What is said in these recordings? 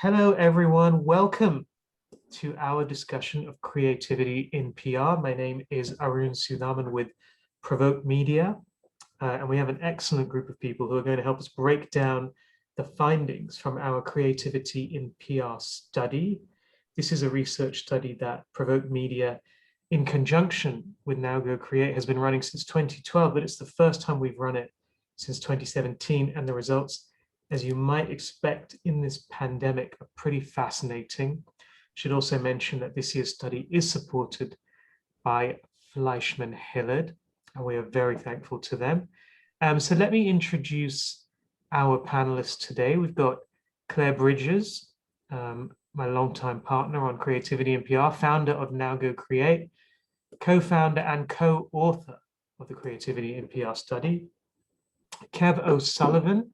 Hello, everyone. Welcome to our discussion of creativity in PR. My name is Arun Sudhaman with PRovoke Media, and we have an excellent group of people who are going to help us break down the findings from our creativity in PR study. This is a research study that PRovoke Media, in conjunction with Now Go Create, has been running since 2012, but it's the first time we've run it since 2017, and the results, as you might expect in this pandemic, are pretty fascinating. Should also mention that this year's study is supported by FleishmanHillard, and we are very thankful to them. So let me introduce our panelists today. We've got Claire Bridges, my longtime partner on creativity and PR, founder of Now Go Create, co-founder and co-author of the Creativity in PR study. Kev O'Sullivan,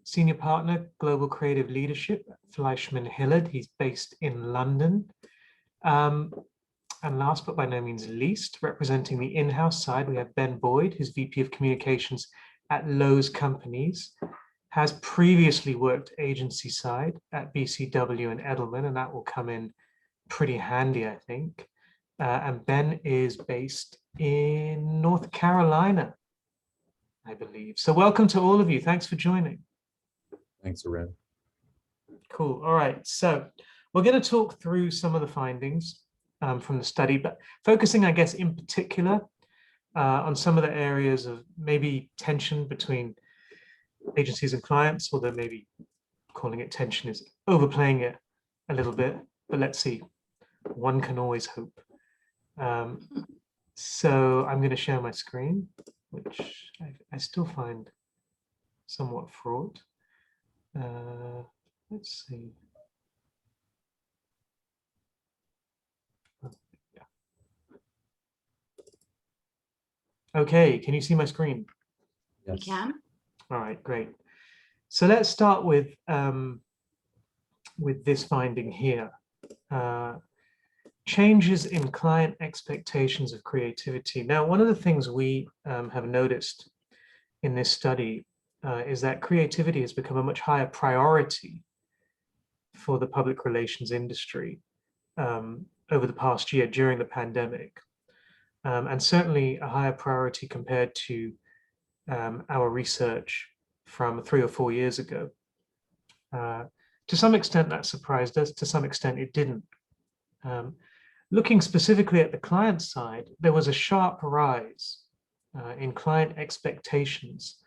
Senior Partner, Global Creative Leadership at FleishmanHillard. He's based in London. And last but by no means least, representing the in-house side, we have Ben Boyd, who's VP of Communications at Lowe's Companies, has previously worked agency side at BCW and Edelman, and that will come in pretty handy, I think. And Ben is based in North Carolina, I believe. So welcome to all of you. Thanks for joining. Thanks, Arun. Cool. All right. So we're going to talk through some of the findings from the study, but focusing, I guess, in particular on some of the areas of maybe tension between agencies and clients, although maybe calling it tension is overplaying it a little bit, but let's see. One can always hope. So I'm going to share my screen, which I still find somewhat fraught. Let's see. Yeah. Okay, can you see my screen? Yes. We can. All right, great. So let's start with this finding here. Changes in client expectations of creativity. Now, one of the things we have noticed in this study is that creativity has become a much higher priority for the public relations industry over the past year during the pandemic, and certainly a higher priority compared to our research from 3 or 4 years ago. To some extent, that surprised us. To some extent, it didn't. Looking specifically at the client side, there was a sharp rise in client expectations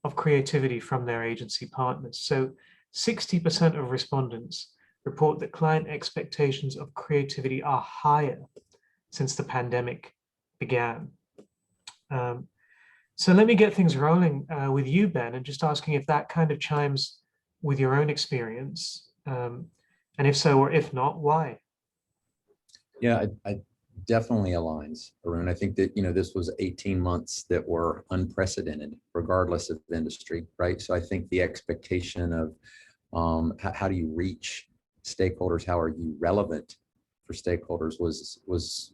of creativity from their agency partners. So 60% of respondents report that client expectations of creativity are higher since the pandemic began. So let me get things rolling with you, Ben, and just asking if that kind of chimes with your own experience, and if so, or if not, why? Yeah, I definitely aligns, Arun. I think that, this was 18 months that were unprecedented, regardless of industry, right? So I think the expectation of how do you reach stakeholders, how are you relevant for stakeholders was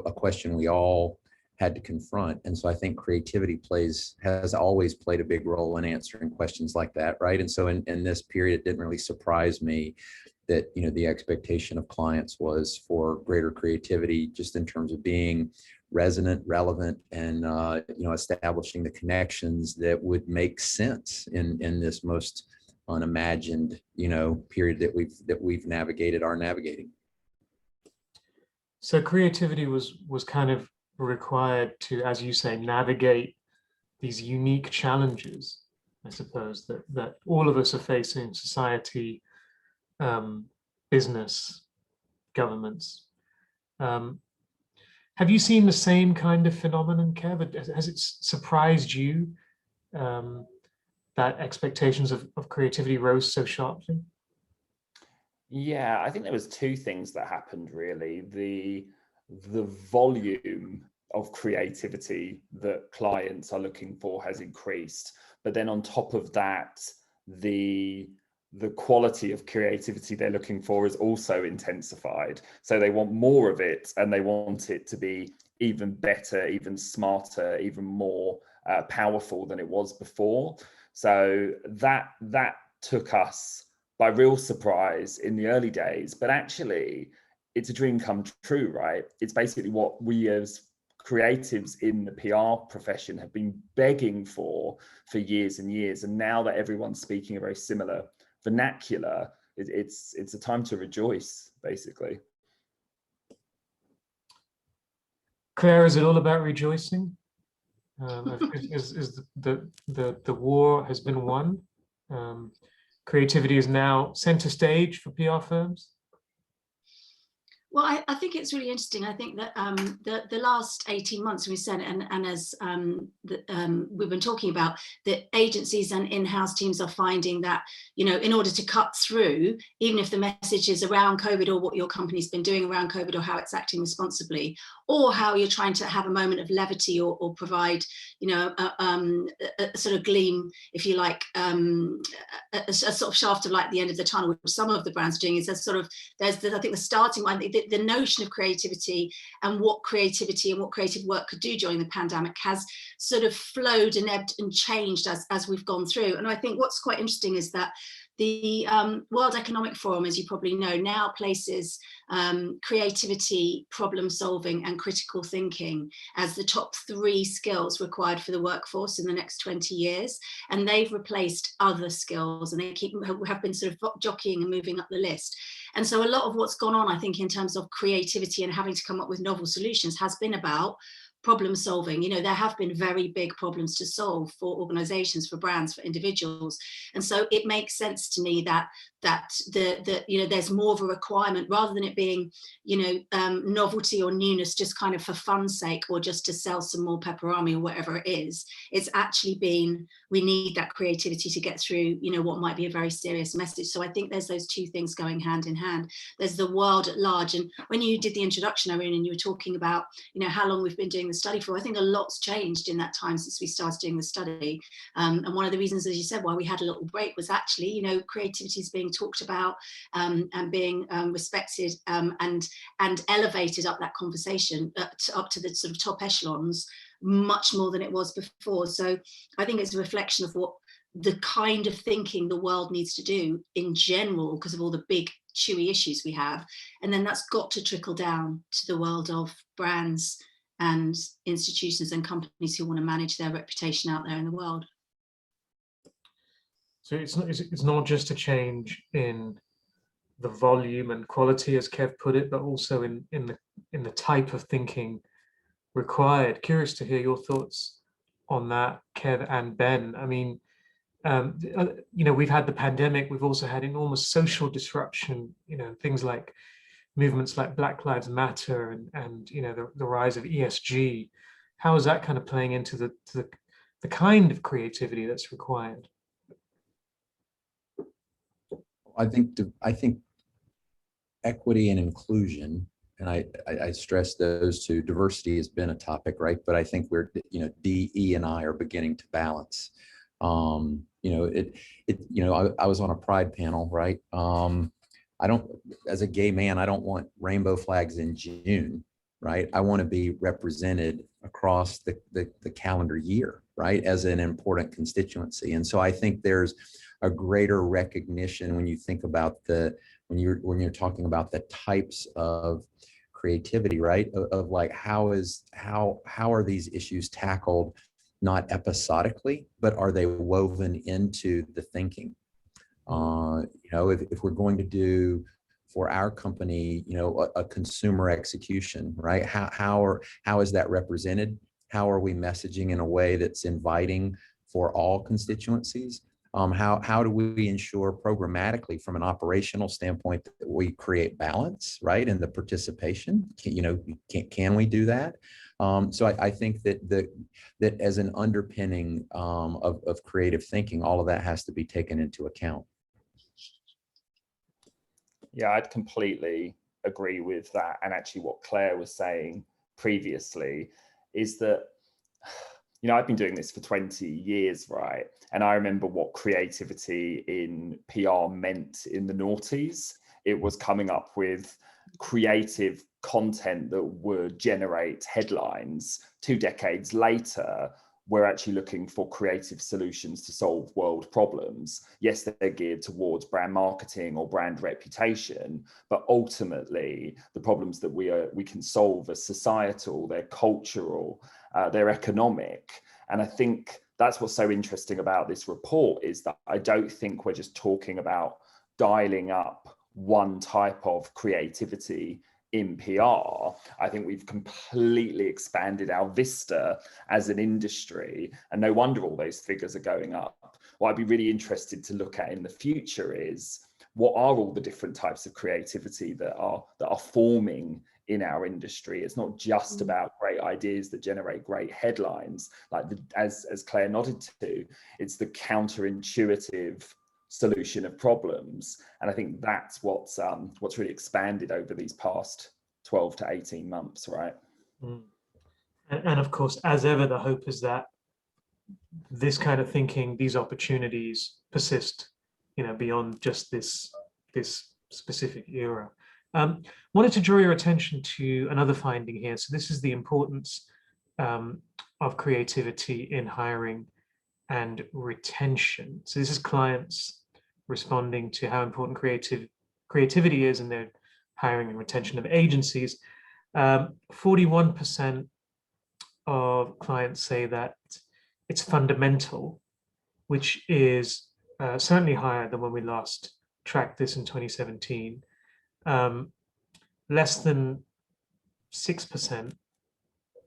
a question we all had to confront. And so I think creativity has always played a big role in answering questions like that, right? And so in this period, it didn't really surprise me that the expectation of clients was for greater creativity, just in terms of being resonant, relevant, and establishing the connections that would make sense in this most unimagined period that we've navigating. So creativity was kind of required to, as you say, navigate these unique challenges, I suppose, that all of us are facing: society, business, governments. Have you seen the same kind of phenomenon, Kev? Has it surprised you that expectations of creativity rose so sharply? Yeah, I think there was two things that happened, really. The volume of creativity that clients are looking for has increased, but then on top of that, the quality of creativity they're looking for is also intensified. So they want more of it, and they want it to be even better, even smarter, even more powerful than it was before. So that took us by real surprise in the early days, but actually it's a dream come true, right? It's basically what we as creatives in the PR profession have been begging for years and years. And now that everyone's speaking a very similar vernacular, it's a time to rejoice, basically. Claire, is it all about rejoicing? Is the war has been won? Creativity is now center stage for PR firms? Well, I think it's really interesting. I think that the last 18 months, we said, and as we've been talking about, that agencies and in-house teams are finding that, you know, in order to cut through, even if the message is around COVID or what your company's been doing around COVID or how it's acting responsibly, or how you're trying to have a moment of levity or provide, you know, a sort of gleam, if you like, a sort of shaft of light at the end of the tunnel, which some of the brands are doing, is there's I think the starting one, the notion of creativity and what creativity and what creative work could do during the pandemic has sort of flowed and ebbed and changed as we've gone through. And I think what's quite interesting is that the World Economic Forum, as you probably know, now places creativity, problem solving and critical thinking as the top 3 skills required for the workforce in the next 20 years. And they've replaced other skills, and they have been sort of jockeying and moving up the list. And so a lot of what's gone on, I think, in terms of creativity and having to come up with novel solutions has been about problem solving. You know, there have been very big problems to solve for organizations, for brands, for individuals. And so it makes sense to me that you know, there's more of a requirement, rather than it being, you know, novelty or newness just kind of for fun's sake, or just to sell some more pepperami or whatever it is. It's actually been, we need that creativity to get through, you know, what might be a very serious message. So I think there's those 2 things going hand in hand. There's the world at large. And when you did the introduction, Arun, and you were talking about, you know, how long we've been doing the study for, I think a lot's changed in that time since we started doing the study. And one of the reasons, as you said, why we had a little break was actually, you know, creativity is being talked about and being respected and elevated up that conversation up to the sort of top echelons much more than it was before. So I think it's a reflection of what the kind of thinking the world needs to do in general, because of all the big chewy issues we have. And then that's got to trickle down to the world of brands and institutions and companies who want to manage their reputation out there in the world. So it's not just a change in the volume and quality, as Kev put it, but also in the type of thinking required. Curious to hear your thoughts on that, Kev and Ben. I mean, you know, we've had the pandemic. We've also had enormous social disruption. You know, things like movements like Black Lives Matter and you know, the rise of ESG. How is that kind of playing into the kind of creativity that's required? I think equity and inclusion, and I stress those 2. Diversity has been a topic, right? But I think we're, you know, D, E, and I are beginning to balance. You know, you know, I was on a Pride panel, right? I don't, as a gay man, I don't want rainbow flags in June, right? I want to be represented across the calendar year, right, as an important constituency. And so I think there's a greater recognition when you think about when you're talking about the types of creativity, right, of like how are these issues tackled, not episodically, but are they woven into the thinking? You know, if we're going to do for our company, you know, a consumer execution, right? How is that represented? How are we messaging in a way that's inviting for all constituencies? How do we ensure programmatically from an operational standpoint that we create balance, right? And the participation, can we do that? So I think that as an underpinning of creative thinking, all of that has to be taken into account. Yeah, I'd completely agree with that. And actually what Claire was saying previously is that, you know, I've been doing this for 20 years, right? And I remember what creativity in PR meant in the noughties. It was coming up with creative content that would generate headlines. 2 decades later, we're actually looking for creative solutions to solve world problems. Yes, they're geared towards brand marketing or brand reputation, but ultimately the problems that we can solve are societal, they're cultural, they're economic. And I think that's what's so interesting about this report, is that I don't think we're just talking about dialing up one type of creativity in PR. I think we've completely expanded our vista as an industry, and no wonder all those figures are going up. What I'd be really interested to look at in the future is, what are all the different types of creativity that are forming in our industry? It's not just about great ideas that generate great headlines, like as Claire nodded to, it's the counterintuitive solution of problems. And I think that's what's really expanded over these past 12 to 18 months, right? And of course, as ever, the hope is that this kind of thinking, these opportunities persist, beyond just this specific era. Wanted to draw your attention to another finding here. So this is the importance of creativity in hiring and retention. So this is clients responding to how important creativity is in their hiring and retention of agencies. 41% of clients say that it's fundamental, which is certainly higher than when we last tracked this in 2017. Less than 6%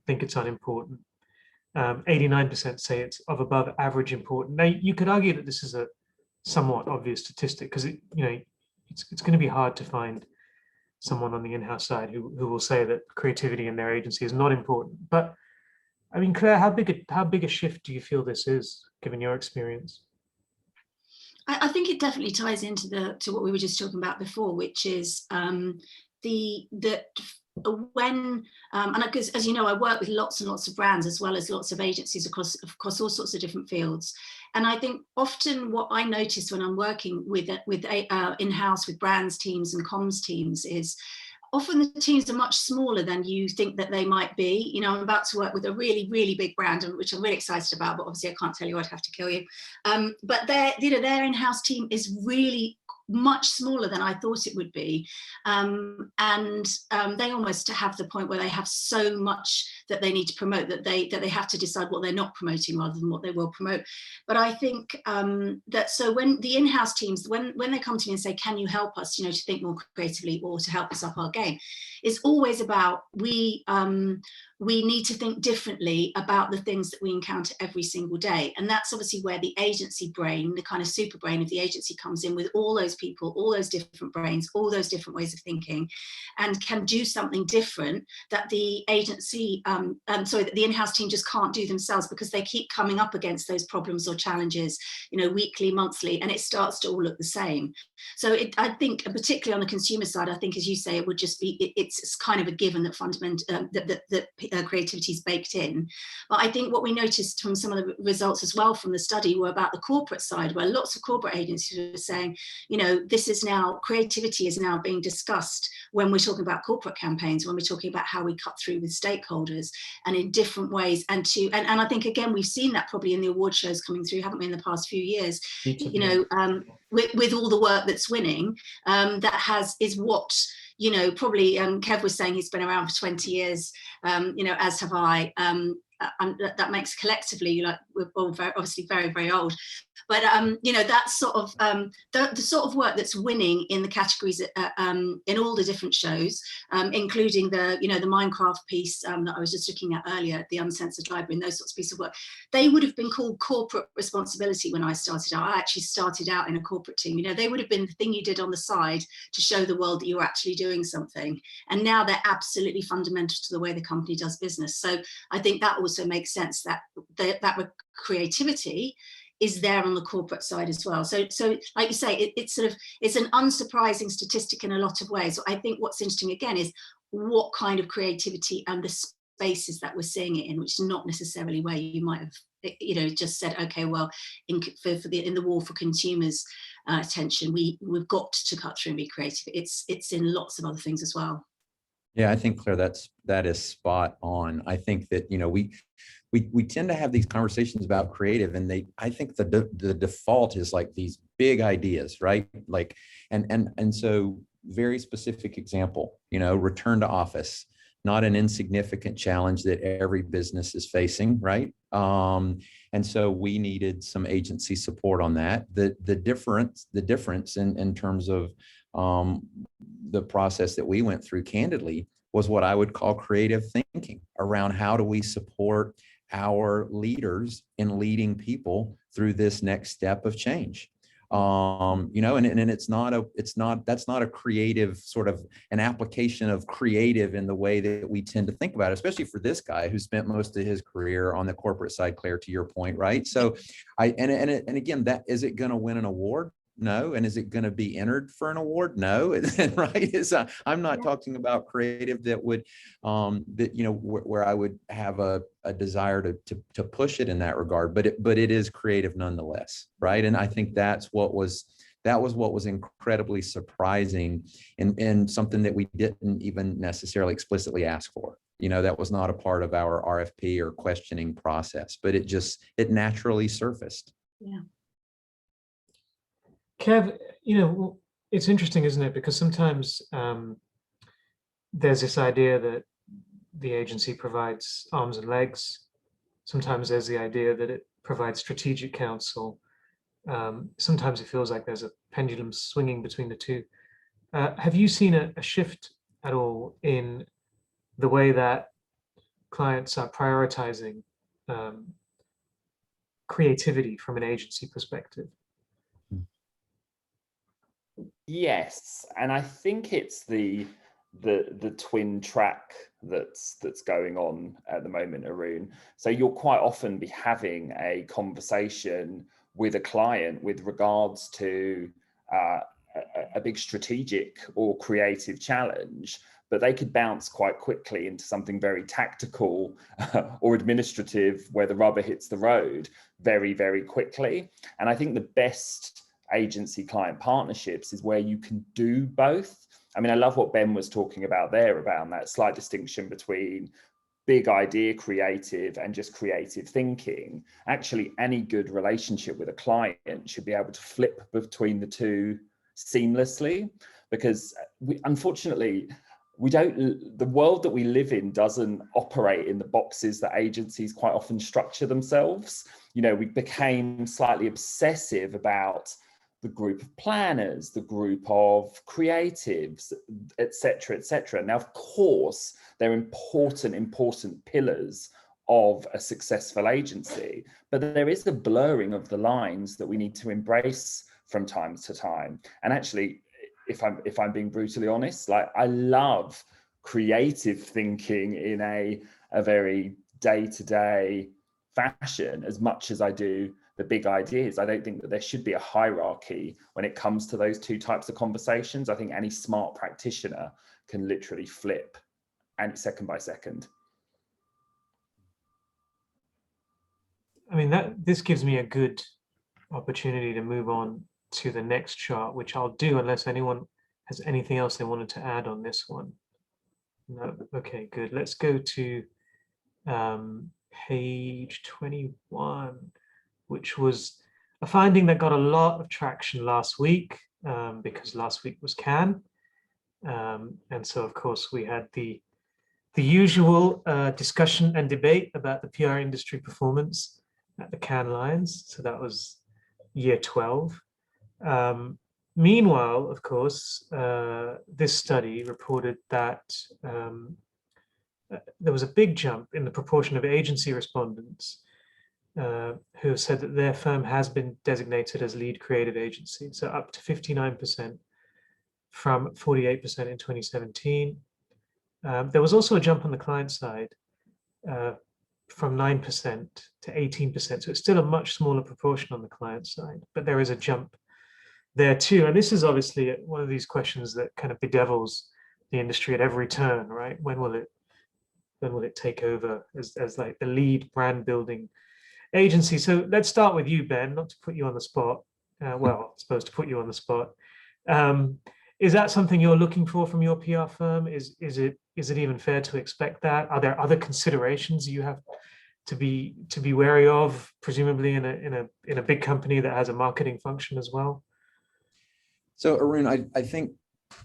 think it's unimportant. 89% say it's of above average importance. Now, you could argue that this is a somewhat obvious statistic, because it's going to be hard to find someone on the in-house side who will say that creativity in their agency is not important. But I mean, Claire, how big a shift do you feel this is, given your experience? I think it definitely ties into to what we were just talking about before, which is when and because, as you know, I work with lots and lots of brands as well as lots of agencies across all sorts of different fields. And I think often what I notice when I'm working with in-house with brands teams and comms teams is often the teams are much smaller than you think that they might be. I'm about to work with a really, really big brand, which I'm really excited about, but obviously I can't tell you, I'd have to kill you. But their in-house team is really much smaller than I thought it would be. And they almost have the point where they have so much that they need to promote that they have to decide what they're not promoting rather than what they will promote. But I think that so when the in-house teams, when they come to me and say, can you help us, to think more creatively or to help us up our game, it's always about we need to think differently about the things that we encounter every single day. And that's obviously where the agency brain, the kind of super brain of the agency, comes in with all those people, all those different brains, all those different ways of thinking, and can do something different that the agency, that the in-house team just can't do themselves, because they keep coming up against those problems or challenges, weekly, monthly, and it starts to all look the same. So I think, particularly on the consumer side, I think, as you say, it would just be, it's kind of a given that creativity is baked in. But I think what we noticed from some of the results as well from the study were about the corporate side, where lots of corporate agencies were saying, this is now, creativity is now being discussed when we're talking about corporate campaigns, when we're talking about how we cut through with stakeholders and in different ways. And I think, again, we've seen that probably in the award shows coming through, haven't we, in the past few years, with all the work that's winning, is what, probably Kev was saying he's been around for 20 years, as have I. That makes collectively, we're all obviously very, very old. But that's sort of the sort of work that's winning in the categories in all the different shows, including the Minecraft piece that I was just looking at earlier, the Uncensored Library, and those sorts of pieces of work. They would have been called corporate responsibility when I started out. I actually started out in a corporate team. They would have been the thing you did on the side to show the world that you were actually doing something. And now they're absolutely fundamental to the way the company does business. So I think that also makes sense that that creativity is there on the corporate side as well. So like you say, it's an unsurprising statistic in a lot of ways. I think what's interesting again is what kind of creativity and the spaces that we're seeing it in, which is not necessarily where you might have just said, okay, well, in the war for consumers' attention, we've got to cut through and be creative. It's in lots of other things as well. Yeah, I think, Claire, that is spot on. I think that, we tend to have these conversations about creative, and I think the default is like these big ideas, right? Like, and so very specific example, return to office, not an insignificant challenge that every business is facing, right? And so we needed some agency support on that. The difference in terms of the process that we went through, candidly, was what I would call creative thinking around how do we support our leaders in leading people through this next step of change. And that's not a creative sort of an application of creative in the way that we tend to think about it, especially for this guy who spent most of his career on the corporate side, Claire, to your point, right? So and again, that is it going to win an award? No. And is it going to be entered for an award? No. Right. I'm not talking about creative that would, where I would have a desire to push it in that regard, but it is creative nonetheless. Right. And I think that was what was incredibly surprising and something that we didn't even necessarily explicitly ask for. That was not a part of our RFP or questioning process, but it naturally surfaced. Yeah. Kev, it's interesting, isn't it? Because sometimes there's this idea that the agency provides arms and legs. Sometimes there's the idea that it provides strategic counsel. Sometimes it feels like there's a pendulum swinging between the two. Have you seen a shift at all in the way that clients are prioritizing creativity from an agency perspective? Yes, and I think it's the twin track that's going on at the moment, Arun. So you'll quite often be having a conversation with a client with regards to a big strategic or creative challenge, but they could bounce quite quickly into something very tactical or administrative where the rubber hits the road very, very quickly. And I think the best agency client partnerships is where you can do both. I mean, I love what Ben was talking about there, about that slight distinction between big idea creative and just creative thinking. Actually, any good relationship with a client should be able to flip between the two seamlessly, because unfortunately, the world that we live in doesn't operate in the boxes that agencies quite often structure themselves. We became slightly obsessive about the group of planners, the group of creatives, et cetera, et cetera. Now, of course, they're important pillars of a successful agency, but there is a blurring of the lines that we need to embrace from time to time. And actually, if I'm being brutally honest, like, I love creative thinking in a very day-to-day fashion as much as I do the big ideas. I don't think that there should be a hierarchy when it comes to those two types of conversations. I think any smart practitioner can literally flip and second by second. I mean, this gives me a good opportunity to move on to the next chart, which I'll do unless anyone has anything else they wanted to add on this one. No. Okay, good. Let's go to page 21, which was a finding that got a lot of traction last week, because last week was Cannes. And so, of course, we had the usual discussion and debate about the PR industry performance at the Cannes Lions. So that was year 12. Meanwhile, of course, this study reported that there was a big jump in the proportion of agency respondents who said that their firm has been designated as lead creative agency. So up to 59% from 48% in 2017. There was also a jump on the client side from 9% to 18%. So it's still a much smaller proportion on the client side, but there is a jump there too. And this is obviously one of these questions that kind of bedevils the industry at every turn, right? When will it take over as like the lead brand building agency? So let's start with you, Ben, not to put you on the spot. Well, I suppose to put you on the spot. Is that something you're looking for from your PR firm? Is it even fair to expect that? Are there other considerations you have to be wary of, presumably in a big company that has a marketing function as well? So Arun, I think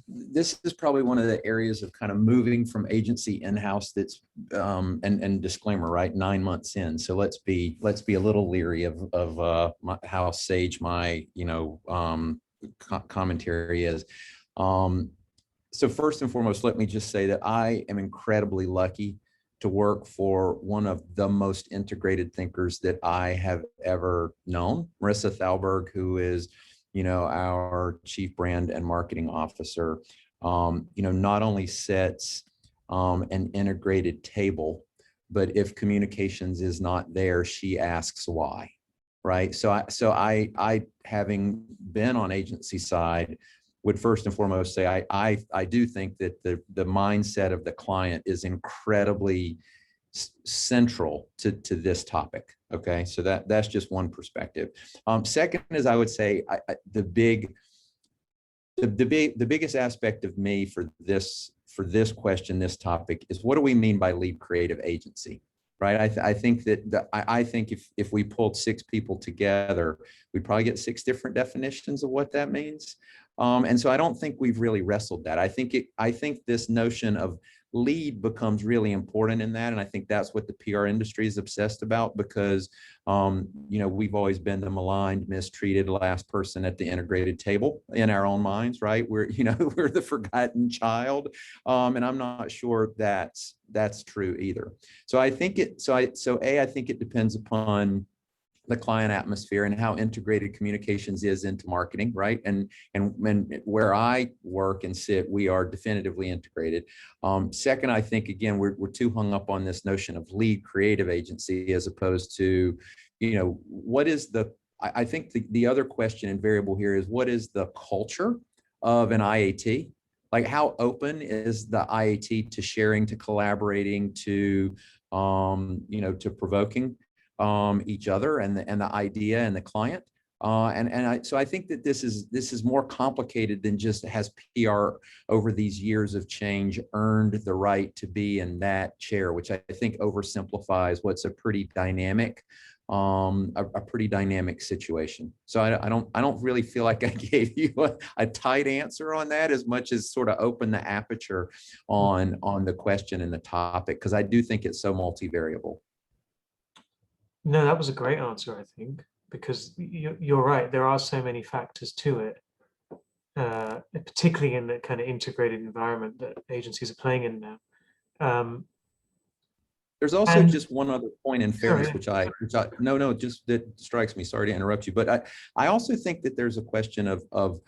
this is probably one of the areas of kind of moving from agency in-house that's and disclaimer, right? 9 months in. So let's be a little leery of how sage my commentary is. So first and foremost, let me just say that I am incredibly lucky to work for one of the most integrated thinkers that I have ever known, Marissa Thalberg, who is our chief brand and marketing officer, not only sets an integrated table, but if communications is not there, she asks why, right? So I having been on agency side, would first and foremost say I do think that the mindset of the client is incredibly central to this topic. Okay, so that's just one perspective. Second is, I would say the biggest aspect of me for this question, this topic, is what do we mean by lead creative agency, right? I think that I think if we pulled 6 people together, we'd probably get 6 different definitions of what that means. And so I don't think we've really wrestled that. I think this notion of lead becomes really important in that. And I think that's what the PR industry is obsessed about, because, we've always been the maligned, mistreated last person at the integrated table in our own minds, right? We're the forgotten child. And I'm not sure that's true either. So I think I think it depends upon the client atmosphere and how integrated communications is into marketing, right? And where I work and sit, we are definitively integrated. Second, I think, again, we're too hung up on this notion of lead creative agency as opposed to, what is I think the other question and variable here is, what is the culture of an IAT? Like, how open is the IAT to sharing, to collaborating, to provoking each other and the idea and the client, so I think that this is more complicated than just has PR over these years of change earned the right to be in that chair, which I think oversimplifies what's a pretty dynamic situation. So I don't really feel like I gave you a tight answer on that, as much as sort of open the aperture on the question and the topic, because I do think it's so multivariable. No, that was a great answer, I think, because you're right. There are so many factors to it, particularly in the kind of integrated environment that agencies are playing in now. There's also just one other point in fairness, which that strikes me. Sorry to interrupt you, but I also think that there's a question of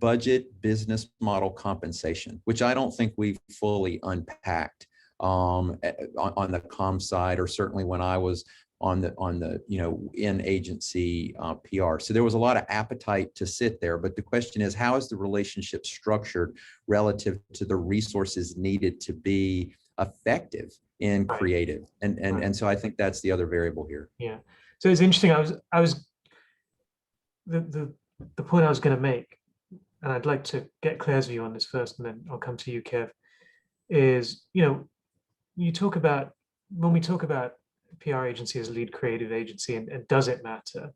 budget, business model, compensation, which I don't think we've fully unpacked on the comm side, or certainly when I was on the in agency PR. So there was a lot of appetite to sit there, but the question is, how is the relationship structured relative to the resources needed to be effective in creative? And so I think that's the other variable here. Yeah. So it's interesting. I was the point I was going to make, and I'd like to get Claire's view on this first, and then I'll come to you, Kev, is, when we talk about PR agency as lead creative agency, and does it matter?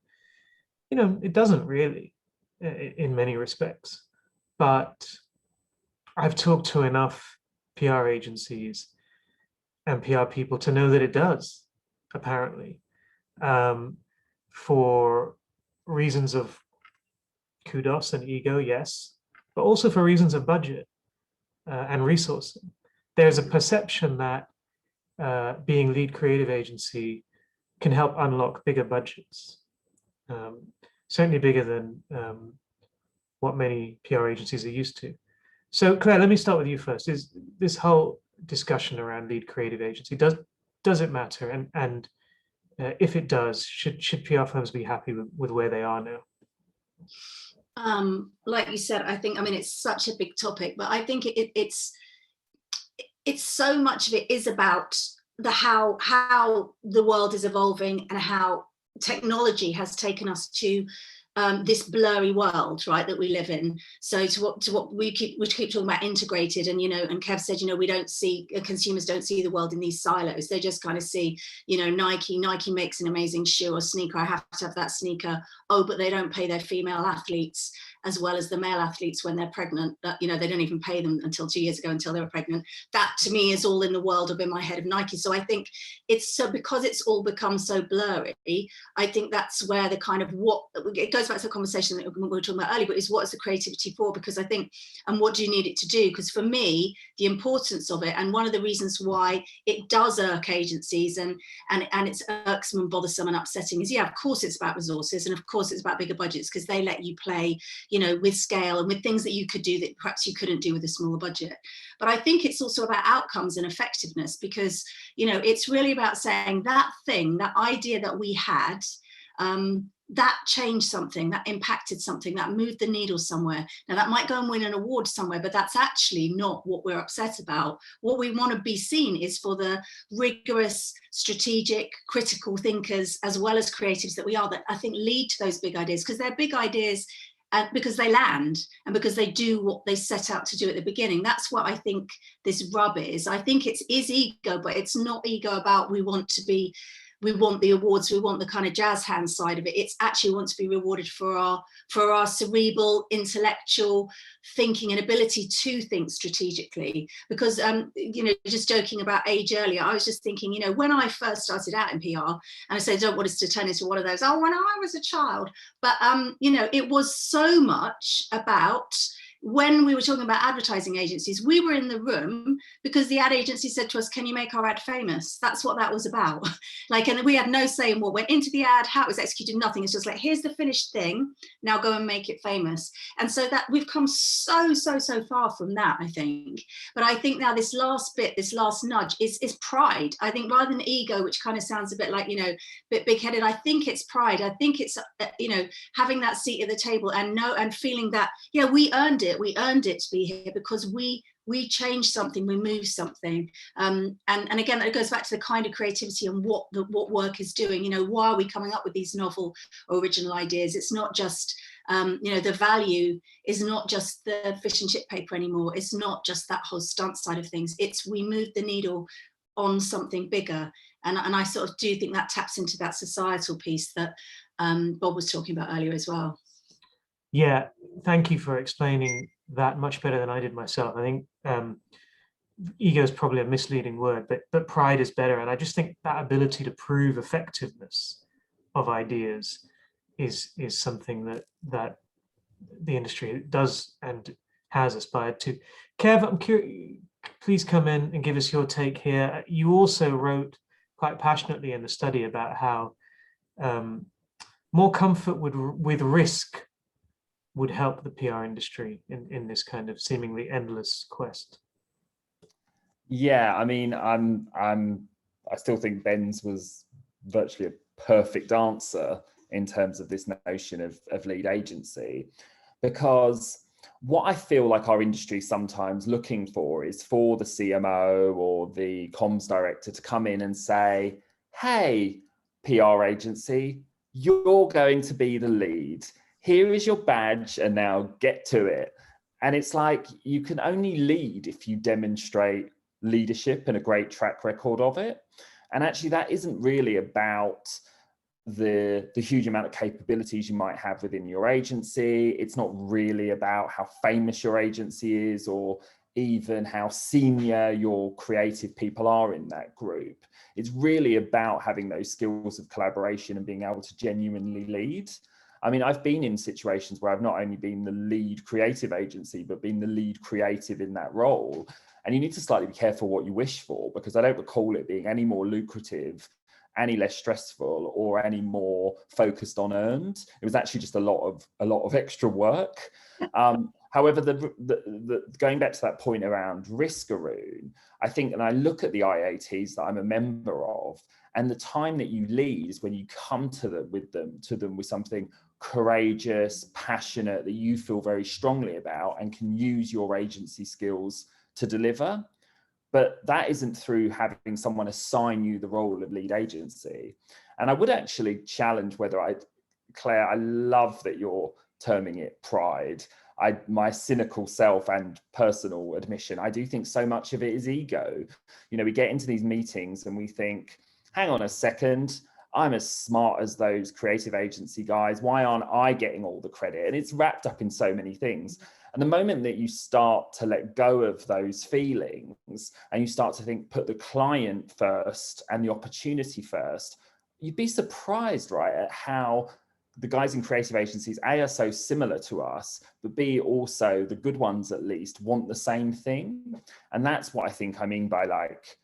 It doesn't really, in many respects, but I've talked to enough PR agencies and PR people to know that it does, apparently, for reasons of kudos and ego, yes, but also for reasons of budget and resourcing. There's a perception that being lead creative agency can help unlock bigger budgets, certainly bigger than what many PR agencies are used to. So Claire, let me start with you first. Is this whole discussion around lead creative agency, does it matter? And if it does, should PR firms be happy with where they are now? Like you said, it's such a big topic, but I think it's so much of it is about how the world is evolving and how technology has taken us to this blurry world, right, that we live in. So to what we keep talking about integrated, and and Kev said, we don't see, consumers don't see the world in these silos. They just kind of see, Nike makes an amazing shoe or sneaker, I have to have that sneaker. Oh, but they don't pay their female athletes as well as the male athletes when they're pregnant. That they don't even pay them until 2 years ago, until they were pregnant. That to me is all in the world of in my head of Nike. So I think it's so, because it's all become so blurry, I think that's where the kind of it goes back to the conversation that we were talking about earlier, but is what is the creativity for? Because I think, and what do you need it to do? Because for me, the importance of it, and one of the reasons why it does irk agencies and it's irksome and bothersome and upsetting is, of course it's about resources, and of course it's about bigger budgets, because they let you play, with scale and with things that you could do that perhaps you couldn't do with a smaller budget. But I think it's also about outcomes and effectiveness, because, it's really about saying that thing, that idea that we had, that changed something, that impacted something, that moved the needle somewhere. Now that might go and win an award somewhere, but that's actually not what we're upset about. What we want to be seen is for the rigorous, strategic, critical thinkers, as well as creatives that we are, that I think lead to those big ideas, because they're big ideas because they land and because they do what they set out to do at the beginning. That's what I think this rub is. I think it is ego, but it's not ego about we want the awards, we want the kind of jazz hand side of it. It's actually want to be rewarded for our cerebral, intellectual thinking and ability to think strategically. Because just joking about age earlier, I was just thinking, when I first started out in PR, and I said, I don't want us to turn into one of those, when I was a child, but it was so much about, when we were talking about advertising agencies, we were in the room because the ad agency said to us, can you make our ad famous? That's what that was about. And we had no say in what went into the ad, how it was executed, nothing. It's just like, here's the finished thing, now go and make it famous. And so that we've come so far from that, I think. But I think now this last bit, this last nudge is pride. I think rather than ego, which kind of sounds a bit like, a bit big-headed, I think it's pride. I think it's, having that seat at the table and feeling that, we earned it. We earned it to be here because we changed something, we moved something. And again, it goes back to the kind of creativity and what work is doing. Why are we coming up with these novel original ideas? It's not just, the value is not just the fish and chip paper anymore. It's not just that whole stunt side of things. It's we moved the needle on something bigger. And I sort of do think that taps into that societal piece that Bob was talking about earlier as well. Yeah, thank you for explaining that much better than I did myself. I think ego is probably a misleading word, but pride is better. And I just think that ability to prove effectiveness of ideas is something that the industry does and has aspired to. Kev, I'm curious, please come in and give us your take here. You also wrote quite passionately in the study about how more comfort with risk would help the PR industry in this kind of seemingly endless quest. Yeah, I mean, I still think Ben's was virtually a perfect answer in terms of this notion of lead agency, because what I feel like our industry is sometimes looking for is for the CMO or the comms director to come in and say, hey, PR agency, you're going to be the lead. Here is your badge and now get to it. And it's like, you can only lead if you demonstrate leadership and a great track record of it. And actually that isn't really about the huge amount of capabilities you might have within your agency. It's not really about how famous your agency is or even how senior your creative people are in that group. It's really about having those skills of collaboration and being able to genuinely lead. I mean, I've been in situations where I've not only been the lead creative agency, but been the lead creative in that role. And you need to slightly be careful what you wish for, because I don't recall it being any more lucrative, any less stressful, or any more focused on earned. It was actually just a lot of extra work. However, the going back to that point around risk, Arun, I think, and I look at the IATs that I'm a member of, and the time that you lead is when you come to them with something courageous, passionate, that you feel very strongly about and can use your agency skills to deliver. But that isn't through having someone assign you the role of lead agency. And I would actually challenge whether Claire, I love that you're terming it pride. My cynical self and personal admission, I do think so much of it is ego. You know, we get into these meetings and we think, hang on a second, I'm as smart as those creative agency guys. Why aren't I getting all the credit? And it's wrapped up in so many things. And the moment that you start to let go of those feelings and you start to think, put the client first and the opportunity first, you'd be surprised, right, at how the guys in creative agencies, A, are so similar to us, but B, also the good ones at least want the same thing. And that's what I think I mean by like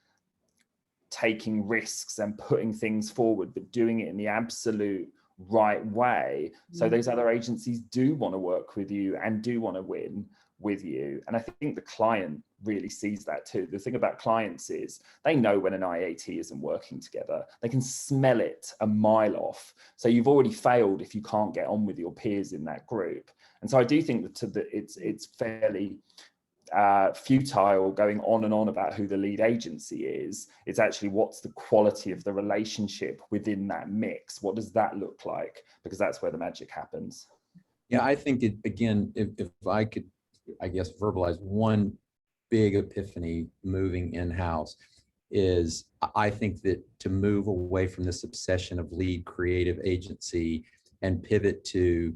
taking risks and putting things forward, but doing it in the absolute right way. So those other agencies do want to work with you and do want to win with you. And I think the client really sees that too. The thing about clients is they know when an IAT isn't working together. They can smell it a mile off. So you've already failed if you can't get on with your peers in that group. And so I do think that it's fairly futile going on and on about who the lead agency is. It's actually what's the quality of the relationship within that mix. What does that look like? Because that's where the magic happens. Yeah, I think it, again, if I could, I guess, verbalize one big epiphany moving in-house is I think that to move away from this obsession of lead creative agency and pivot to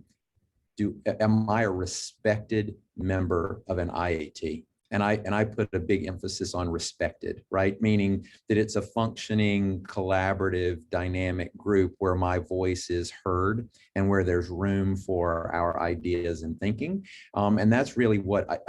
am I a respected member of an IAT? And I put a big emphasis on respected, right? Meaning that it's a functioning, collaborative, dynamic group where my voice is heard and where there's room for our ideas and thinking. And that's really what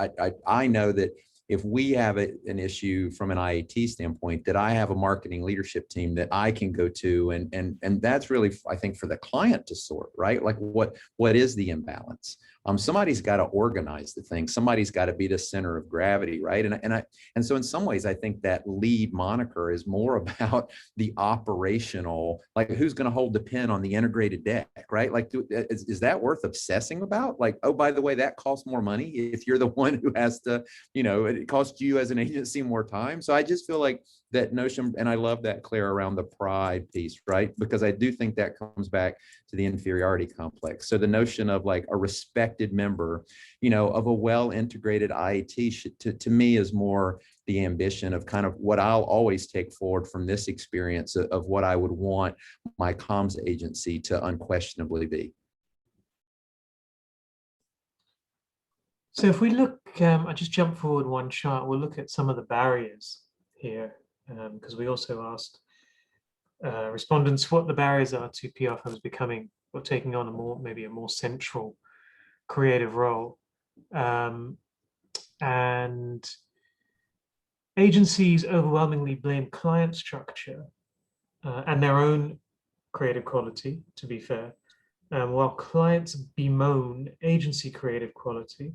I know that if we have an issue from an IAT standpoint, that I have a marketing leadership team that I can go to, and that's really, I think, for the client to sort, right? Like what is the imbalance? Somebody's got to organize the thing. Somebody's got to be the center of gravity, right? And so in some ways, I think that lead moniker is more about the operational, like who's going to hold the pen on the integrated deck, right? Like, is that worth obsessing about? Like, oh, by the way, that costs more money if you're the one who has to, it costs you as an agency more time. So I just feel like that notion, and I love that, Claire, around the pride piece, right? Because I do think that comes back to the inferiority complex. So the notion of like a respected member, of a well-integrated IAT to me is more the ambition of kind of what I'll always take forward from this experience of what I would want my comms agency to unquestionably be. So if we look, I just jump forward one chart, we'll look at some of the barriers here, because we also asked respondents what the barriers are to PR firms becoming or taking on maybe a more central creative role. And agencies overwhelmingly blame client structure and their own creative quality, to be fair, while clients bemoan agency creative quality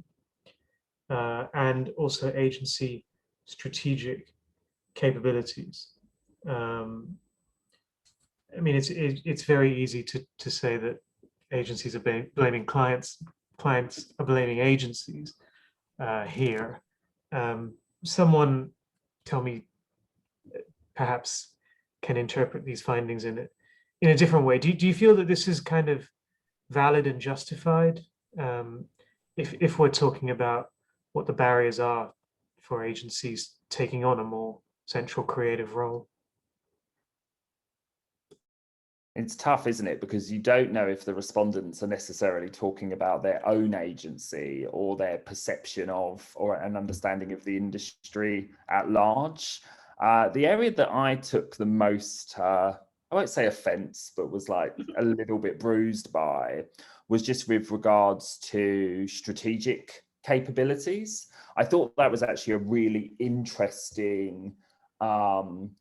and also agency strategic capabilities. I mean, it's very easy to say that agencies are blaming clients are blaming agencies here. Someone tell me, perhaps can interpret these findings in a different way. Do you feel that this is kind of valid and justified if we're talking about what the barriers are for agencies taking on a more central creative role? It's tough, isn't it? Because you don't know if the respondents are necessarily talking about their own agency or their perception of or an understanding of the industry at large. The area that I took the most, I won't say offense, but was like a little bit bruised by, was just with regards to strategic capabilities. I thought that was actually a really interesting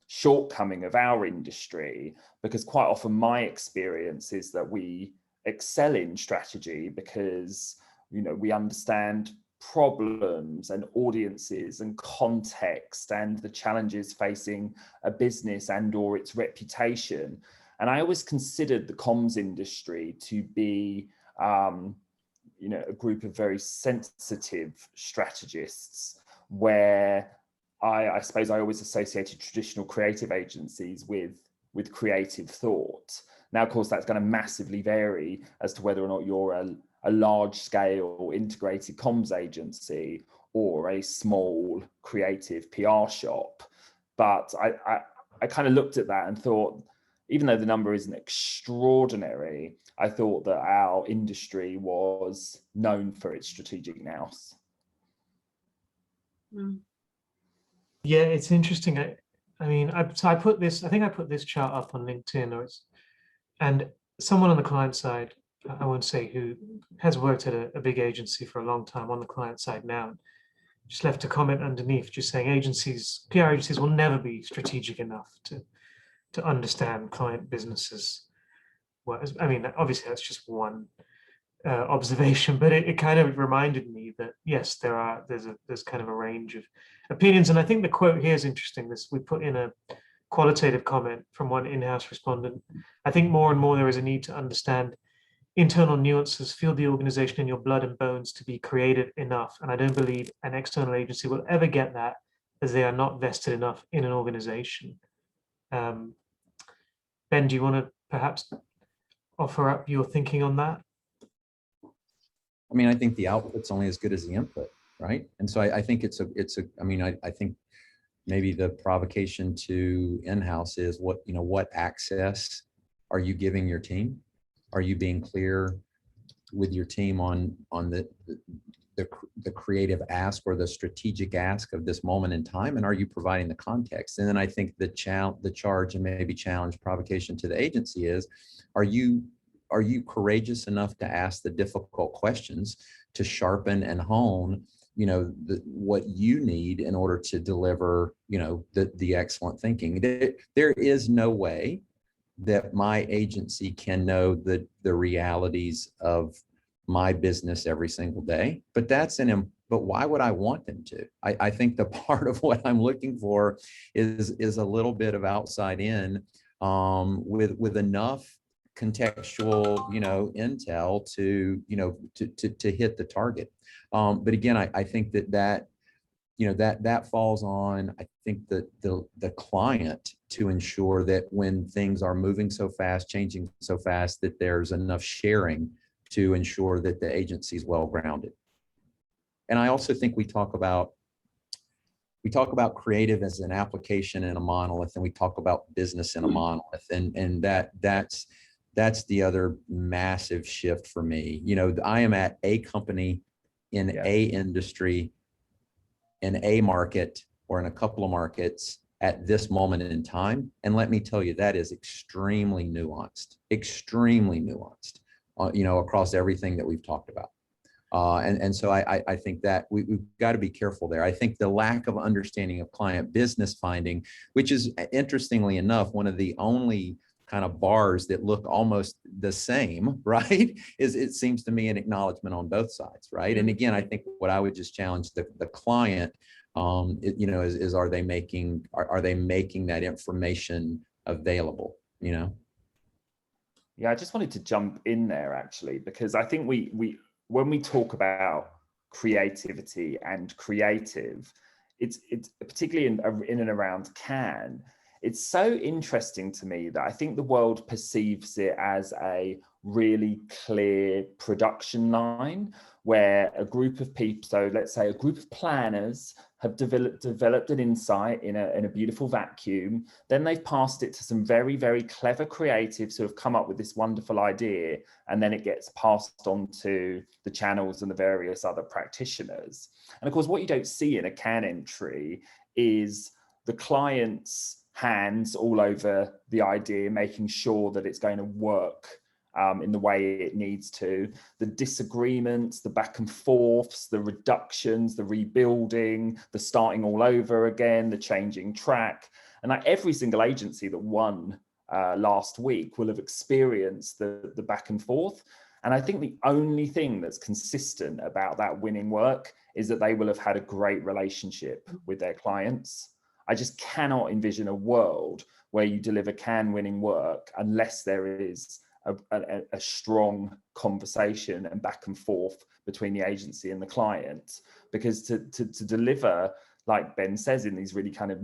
shortcoming of our industry, because quite often my experience is that we excel in strategy because we understand problems and audiences and context and the challenges facing a business and or its reputation. And I always considered the comms industry to be a group of very sensitive strategists, where I suppose I always associated traditional creative agencies with creative thought. Now, of course, that's going to massively vary as to whether or not you're a large scale integrated comms agency or a small creative PR shop. But I kind of looked at that and thought, even though the number isn't extraordinary, I thought that our industry was known for its strategic nous. Yeah, it's interesting. I mean, I put this, I think I put this chart up on LinkedIn, and someone on the client side, I won't say who, has worked at a big agency for a long time on the client side now, just left a comment underneath just saying PR agencies will never be strategic enough to understand client businesses. Well, I mean, obviously that's just one observation, but it kind of reminded me that yes, there's kind of a range of opinions, and I think the quote here is interesting. We put in a qualitative comment from one in-house respondent. I think more and more there is a need to understand internal nuances, feel the organization in your blood and bones to be creative enough, and I don't believe an external agency will ever get that, as they are not vested enough in an organization. Ben, do you want to perhaps offer up your thinking on that? I mean, I think the output's only as good as the input, right? And so I think I think maybe the provocation to in-house is what access are you giving your team? Are you being clear with your team on the creative ask or the strategic ask of this moment in time? And are you providing the context? And then I think the charge and maybe challenge provocation to the agency is, are you courageous enough to ask the difficult questions to sharpen and hone, what you need in order to deliver, the excellent thinking? There is no way that my agency can know the realities of my business every single day, but why would I want them to? I think the part of what I'm looking for is a little bit of outside in, with enough contextual, intel to hit the target. But again, I think that falls on, I think, the client to ensure that when things are moving so fast, changing so fast, that there's enough sharing to ensure that the agency is well grounded. And I also think we talk about creative as an application in a monolith, and we talk about business in a monolith, and that's the other massive shift for me. I am at a company in a industry, in a market, or in a couple of markets at this moment in time. And let me tell you, that is extremely nuanced, across everything that we've talked about. And so I think that we've got to be careful there. I think the lack of understanding of client business finding, which is, interestingly enough, one of the only kind of bars that look almost the same, right, is, it seems to me, an acknowledgement on both sides, right? And again, I think what I would just challenge the client, is are they making that information available, Yeah, I just wanted to jump in there, actually, because I think we when we talk about creativity and creative, it's particularly in and around Cannes, it's so interesting to me that I think the world perceives it as a really clear production line where a group of people, so let's say a group of planners, have developed an insight in a beautiful vacuum. Then they've passed it to some very, very clever creatives who have come up with this wonderful idea, and then it gets passed on to the channels and the various other practitioners. And of course, what you don't see in a Cannes entry is the client's hands all over the idea, making sure that it's going to work in the way it needs to, the disagreements, the back and forths, the reductions, the rebuilding, the starting all over again, the changing track. And like every single agency that won last week will have experienced the back and forth. And I think the only thing that's consistent about that winning work is that they will have had a great relationship with their clients. I just cannot envision a world where you deliver Cannes winning work unless there is a strong conversation and back and forth between the agency and the client. Because to deliver, like Ben says, in these really kind of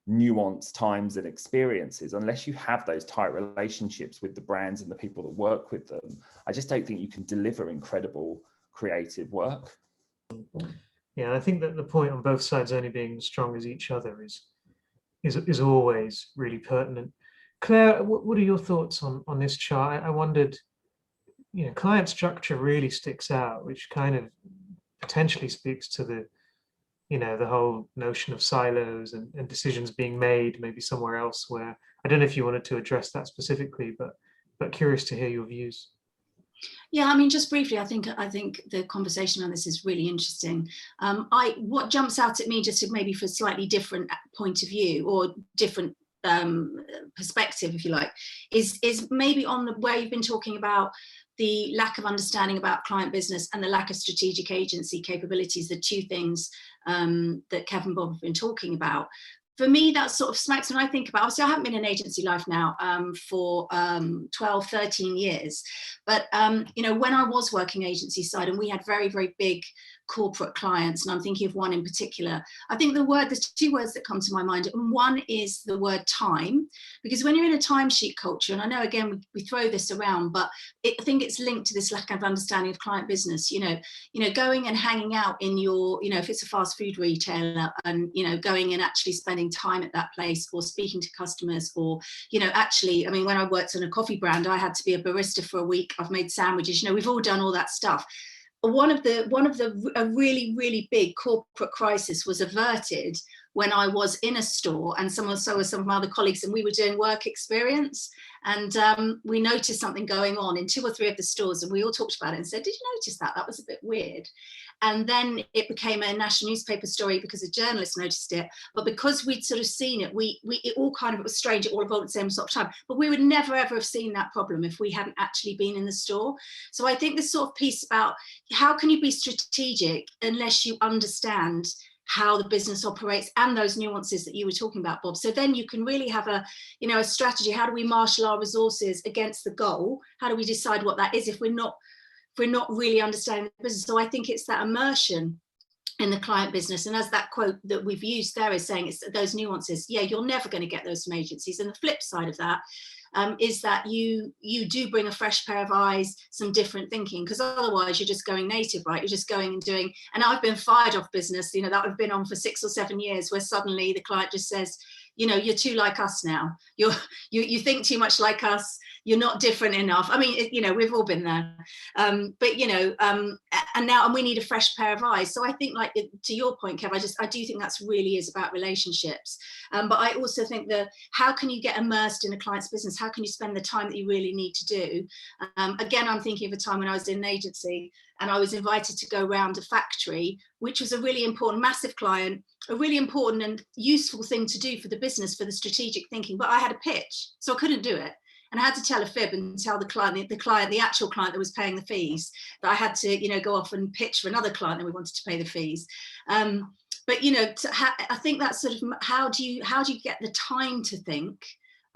nuanced times and experiences, unless you have those tight relationships with the brands and the people that work with them, I just don't think you can deliver incredible creative work. Yeah, I think that the point on both sides only being as strong as each other is always really pertinent. Claire, what are your thoughts on this chart? I wondered, client structure really sticks out, which kind of potentially speaks to the whole notion of silos and decisions being made maybe somewhere else, where I don't know if you wanted to address that specifically, but curious to hear your views. Yeah, I mean, just briefly, I think the conversation on this is really interesting. What jumps out at me, just maybe for a slightly different point of view or different perspective, if you like, is maybe on the where you've been talking about the lack of understanding about client business and the lack of strategic agency capabilities, the two things that Kev and Bob have been talking about. For me, that sort of smacks when I think about, obviously I haven't been in agency life now for 12, 13 years. But, when I was working agency side and we had very, very big corporate clients, and I'm thinking of one in particular, I think there's two words that come to my mind. And one is the word time, because when you're in a timesheet culture, and I know, again, we throw this around, but I think it's linked to this lack of understanding of client business, going and hanging out in your, if it's a fast food retailer and, going and actually spending time at that place or speaking to customers or, actually, I mean, when I worked on a coffee brand, I had to be a barista for a week. I've made sandwiches, we've all done all that stuff. One of a really, really big corporate crisis was averted when I was in a store, and so were some of my other colleagues, and we were doing work experience, and we noticed something going on in 2 or 3 of the stores, and we all talked about it and said, did you notice that? That was a bit weird. And then it became a national newspaper story because a journalist noticed it. But because we'd sort of seen it, it all kind of, it was strange, it all evolved at the same sort of time. But we would never, ever have seen that problem if we hadn't actually been in the store. So I think this sort of piece about how can you be strategic unless you understand how the business operates and those nuances that you were talking about, Bob. So then you can really have a strategy. How do we marshal our resources against the goal? How do we decide what that is if we're not really understanding the business? So I think it's that immersion in the client business. And as that quote that we've used there is saying, it's those nuances. Yeah, you're never going to get those from agencies. And the flip side of that is that you do bring a fresh pair of eyes, some different thinking, because otherwise you're just going native, right? You're just going and doing, and I've been fired off business, that I've been on for 6 or 7 years, where suddenly the client just says, you're too like us now. You think too much like us. You're not different enough. I mean, we've all been there. And we need a fresh pair of eyes. So I think, like, to your point, Kev, I do think that's really is about relationships. But I also think that how can you get immersed in a client's business? How can you spend the time that you really need to do? Again, I'm thinking of a time when I was in an agency and I was invited to go around a factory, which was a really important, massive client, a really important and useful thing to do for the business, for the strategic thinking. But I had a pitch, so I couldn't do it. And I had to tell a fib and tell the actual client that was paying the fees, that I had to, go off and pitch for another client that we wanted to pay the fees. But I think that's sort of how do you get the time to think?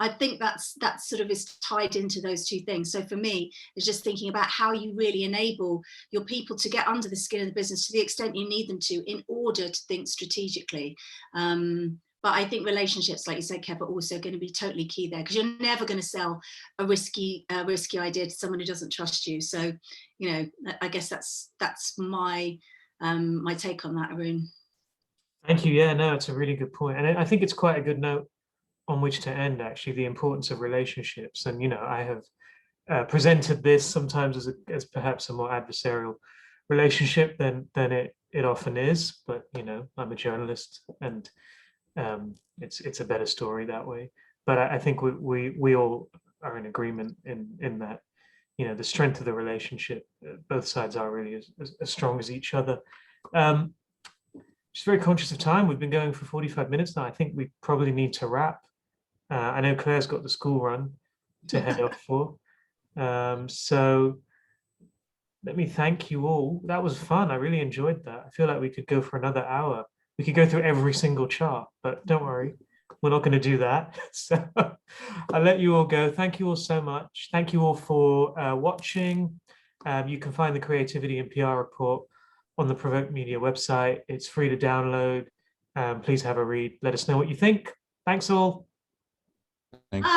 I think that sort of is tied into those two things. So for me, it's just thinking about how you really enable your people to get under the skin of the business to the extent you need them to in order to think strategically. But I think relationships, like you said, Kev, are also going to be totally key there, because you're never going to sell a risky idea to someone who doesn't trust you. So, I guess that's my my take on that, Arun. Thank you. Yeah, no, it's a really good point. And I think it's quite a good note on which to end, actually, the importance of relationships. And, I have presented this sometimes as perhaps a more adversarial relationship than it often is. But, I'm a journalist, and it's a better story that way. But I think we all are in agreement in that, the strength of the relationship, both sides are really as strong as each other. Just very conscious of time. We've been going for 45 minutes now. I think we probably need to wrap. I know Claire's got the school run to head off for. So let me thank you all. That was fun. I really enjoyed that. I feel like we could go for another hour. We could go through every single chart, but don't worry, we're not going to do that. So I'll let you all go. Thank you all so much. Thank you all for watching. You can find the Creativity in PR report on the PRovoke Media website. It's free to download. Please have a read. Let us know what you think. Thanks all. Thanks. Bye.